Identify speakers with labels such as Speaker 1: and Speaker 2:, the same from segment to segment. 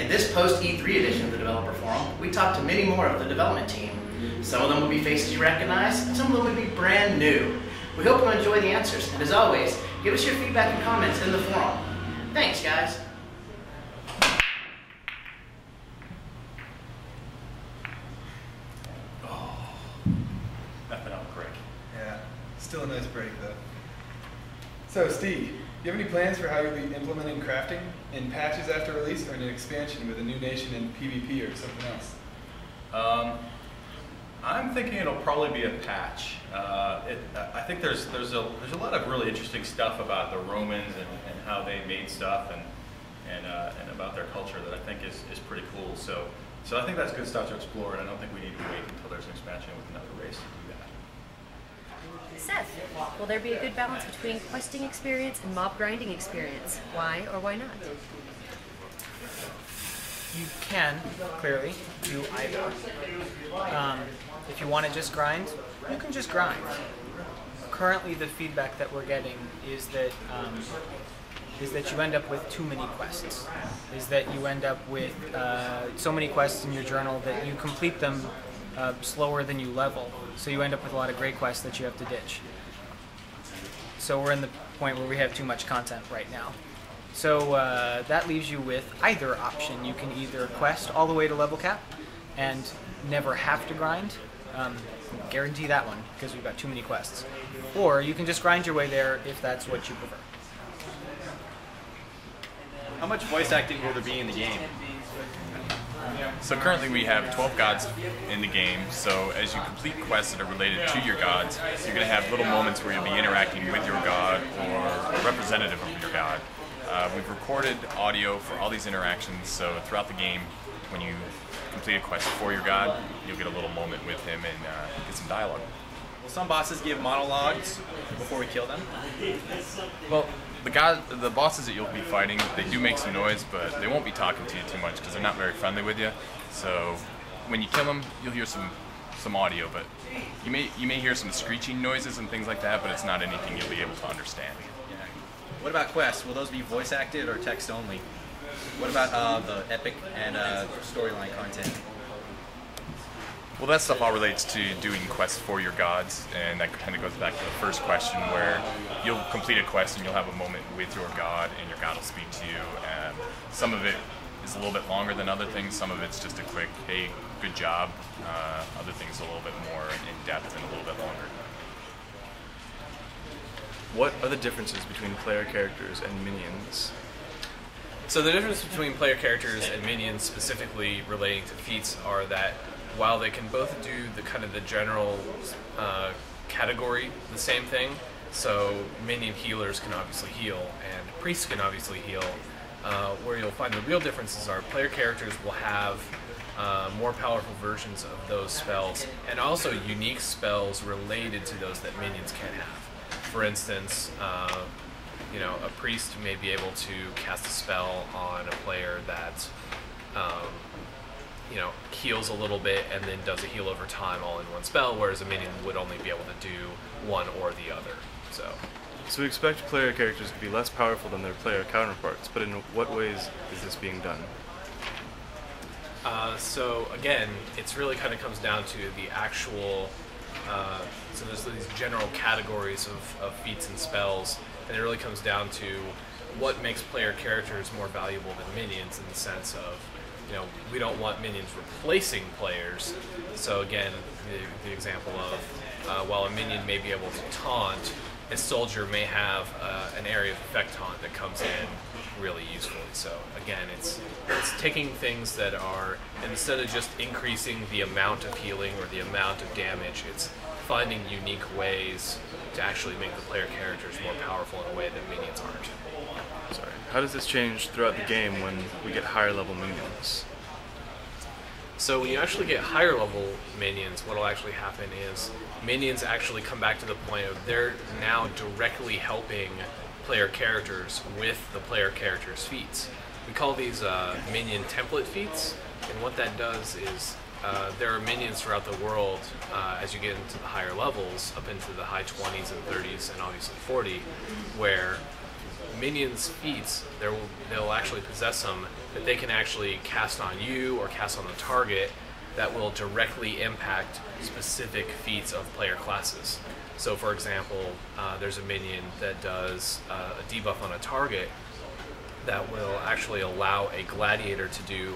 Speaker 1: In this post-E3 edition of the Developer Forum, we talked to many more of the development team. Some of them will be faces you recognize, and some of them will be brand new. We hope you enjoy the answers, and as always, give us your feedback and comments in the forum. Thanks, guys.
Speaker 2: Oh, that felt great.
Speaker 3: Yeah, still a nice break though. So Steve, do you have any plans for how you'll be implementing crafting in patches after release or in an expansion with a new nation in PvP or something else?
Speaker 2: I'm thinking it'll probably be a patch. I think there's a lot of really interesting stuff about the Romans and how they made stuff and about their culture that I think is pretty cool. So I think that's good stuff to explore, and I don't think we need to wait until there's an expansion with another race to do that.
Speaker 4: Seth, will there be a good balance between questing experience and mob grinding experience? Why or why not?
Speaker 5: You can, clearly, do either. If you want to just grind, you can just grind. Currently, the feedback that we're getting is that you end up with too many quests. Is that you end up with so many quests in your journal that you complete them slower than you level. So you end up with a lot of great quests that you have to ditch. So we're in the point where we have too much content right now. So that leaves you with either option. You can either quest all the way to level cap and never have to grind. Guarantee that one because we've got too many quests. Or you can just grind your way there if that's what you prefer.
Speaker 6: How much voice acting will there be in the game?
Speaker 7: So currently we have 12 gods in the game, so as you complete quests that are related to your gods, you're going to have little moments where you'll be interacting with your god or a representative of your god. We've recorded audio for all these interactions, so throughout the game, when you complete a quest for your god, you'll get a little moment with him and get some dialogue.
Speaker 6: Will some bosses give monologues before we kill them?
Speaker 7: Well, the bosses that you'll be fighting, they do make some noise, but they won't be talking to you too much because they're not very friendly with you. So when you kill them, you'll hear some audio, but you may hear some screeching noises and things like that, but it's not anything you'll be able to understand.
Speaker 6: What about quests? Will those be voice acted or text only? What about the epic and storyline content?
Speaker 7: Well, that stuff all relates to doing quests for your gods, and that kind of goes back to the first question where you'll complete a quest and you'll have a moment with your god, and your god will speak to you. And some of it is a little bit longer than other things. Some of it's just a quick, hey, good job. Other things a little bit more in depth and a little bit longer.
Speaker 8: What are the differences between player characters and minions?
Speaker 9: So the difference between player characters and minions, specifically relating to feats, are that while they can both do the general category, the same thing, so minion healers can obviously heal and priests can obviously heal, where you'll find the real differences are player characters will have more powerful versions of those spells and also unique spells related to those that minions can have. For instance, a priest may be able to cast a spell on a player that heals a little bit and then does a heal over time all in one spell, whereas a minion would only be able to do one or the other. So
Speaker 8: we expect player characters to be less powerful than their player counterparts, but in what ways is this being done?
Speaker 9: So again, it's really kind of comes down to the actual, so there's these general categories of feats and spells, and it really comes down to what makes player characters more valuable than minions in the sense of, we don't want minions replacing players. So again, the example of, while a minion may be able to taunt, a soldier may have an area of effect taunt that comes in really usefully. So again, it's taking things that are, instead of just increasing the amount of healing or the amount of damage, it's finding unique ways to actually make the player characters more powerful in a way that minions aren't.
Speaker 8: Sorry. How does this change throughout the game when we get higher level minions?
Speaker 9: So when you actually get higher level minions, what will actually happen is minions actually come back to the point of they're now directly helping player characters with the player characters' feats. We call these minion template feats, and what that does is there are minions throughout the world as you get into the higher levels, up into the high 20s and 30s and obviously 40, where minions' feats, they'll actually possess them that they can actually cast on you or cast on the target that will directly impact specific feats of player classes. So for example, there's a minion that does a debuff on a target that will actually allow a gladiator to do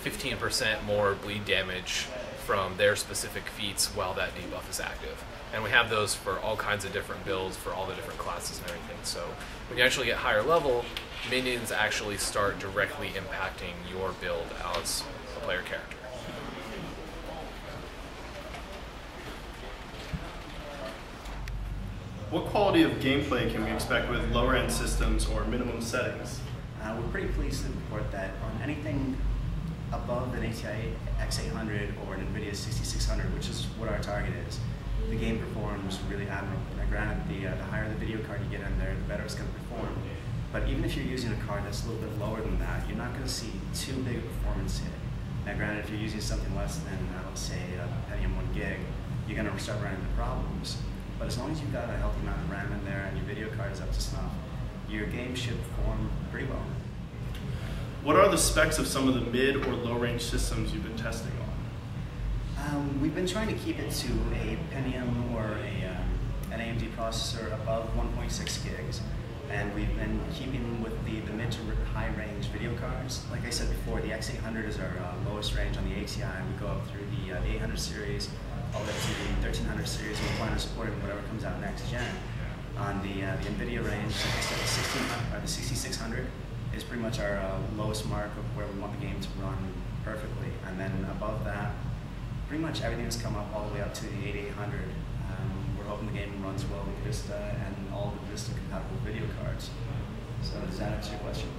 Speaker 9: 15% more bleed damage from their specific feats while that debuff is active. And we have those for all kinds of different builds for all the different classes and everything. So when you actually get higher level, minions actually start directly impacting your build as a player character.
Speaker 10: What quality of gameplay can we expect with lower end systems or minimum settings?
Speaker 11: We're pretty pleased to report that on anything above an ATI X800 or an NVIDIA 6600, which is what our target is, the game performs really admirably. Now granted, the higher the video card you get in there, the better it's going to perform. But even if you're using a card that's a little bit lower than that, you're not going to see too big a performance hit. Now granted, if you're using something less than, let's say, a Pentium 1 gig, you're going to start running into problems. But as long as you've got a healthy amount of RAM in there and your video card is up to snuff, your game should perform pretty well.
Speaker 10: What are the specs of some of the mid or low range systems you've been testing on?
Speaker 11: We've been trying to keep it to a Pentium or an AMD processor above 1.6 gigs. And we've been keeping with the mid to high range video cards. Like I said before, the X800 is our lowest range on the ATI. We go up through the 800 series, all the way to the 1300 series, and we plan on supporting whatever comes out next gen. On the NVIDIA range, like I said, the 6600 is pretty much our lowest mark of where we want the game to run perfectly. And then above that, pretty much everything has come up all the way up to the 8800. We're hoping the game runs well with Vista and all the Vista compatible video cards. So does that answer your question?